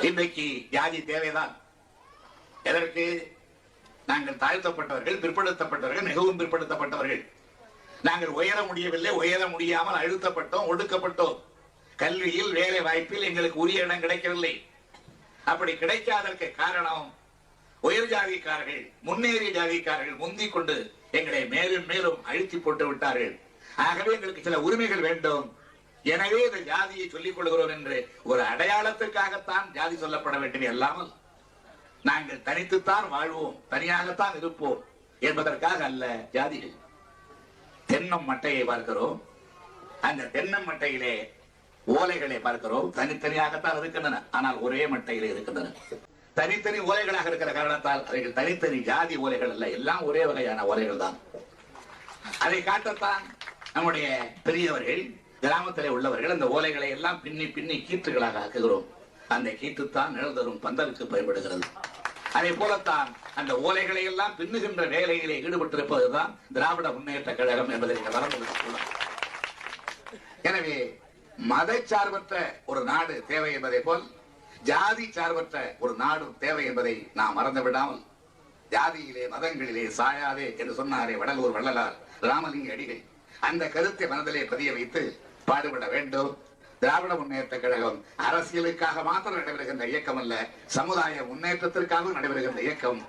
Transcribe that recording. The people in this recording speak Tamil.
இன்றைக்கு ஜாதி தேவைதான். எதற்கு? நாங்கள் தாழ்த்தப்பட்டவர்கள், பிற்படுத்தப்பட்டவர்கள், மிகவும் பிற்படுத்தப்பட்டவர்கள். நாங்கள் உயர முடியவில்லை, உயர முடியாமல் அழுத்தப்பட்டோம், ஒடுக்கப்பட்டோம். கல்வியில், வேலை வாய்ப்பில் எங்களுக்கு உரிய இடம் கிடைக்கவில்லை. அப்படி கிடைக்காதற்கு காரணம் உயர் ஜாதிக்காரர்கள், முன்னேறிய ஜாதிக்காரர்கள் முந்திக் கொண்டு எங்களை மேலும் மேலும் அழுத்தி போட்டு விட்டார்கள். ஆகவே எங்களுக்கு சில உரிமைகள் வேண்டும். எனவே இந்த ஜாதியை சொல்லிக் கொள்கிறோம் என்று ஒரு அடையாளத்திற்காகத்தான் ஜாதி சொல்லப்பட வேண்டும். அல்லாமல் நாங்கள் தனித்துத்தான் வாழ்வோம், தனியாகத்தான் இருப்போம் என்பதற்காக அல்ல ஜாதிகள். தென்னம் மட்டையை பார்க்கிறோம், அந்த தென்னம் மட்டையிலே ஓலைகளை பார்க்கிறோம், தனித்தனியாகத்தான் இருக்கின்றன. ஆனால் ஒரே மட்டையிலே இருக்கின்றன. தனித்தனி ஓலைகளாக இருக்கிற காரணத்தால் அவைகள் தனித்தனி ஜாதி ஓலைகள் அல்ல, எல்லாம் ஒரே வகையான ஓலைகள் தான். அதை காட்டத்தான் நம்முடைய பெரியவர்கள், கிராமத்திலே உள்ளவர்கள் அந்த ஓலைகளை எல்லாம் பின்னி பின்னி கீற்றுகளாக ஆக்குகிறோம். அந்த கீற்றுத்தான் நிழல் தரும் பந்தலுக்கு பயன்படுகிறது. அதே போலத்தான் அந்த ஓலைகளை எல்லாம் பின்னுகின்ற வேலையிலே ஈடுபட்டிருப்பதுதான் திராவிட முன்னேற்ற கழகம் என்பதை மறந்து. எனவே மத சார்பற்ற ஒரு நாடு தேவை என்பதை போல் ஜாதி சார்பற்ற ஒரு நாடு தேவை என்பதை நாம் மறந்து விடாமல், ஜாதியிலே மதங்களிலே சாயாதே என்று சொன்னாரே வடலூர் வள்ளலார் ராமலிங்க அடிகள், அந்த கருத்தை மனதிலே பதிய வைத்து பாடுபட வேண்டும். திராவிட முன்னேற்ற கழகம் அரசியலுக்காக மாத்திரம் நடைபெறுகின்ற இயக்கம் அல்ல, சமுதாய முன்னேற்றத்திற்காக நடைபெறுகின்ற இயக்கம்.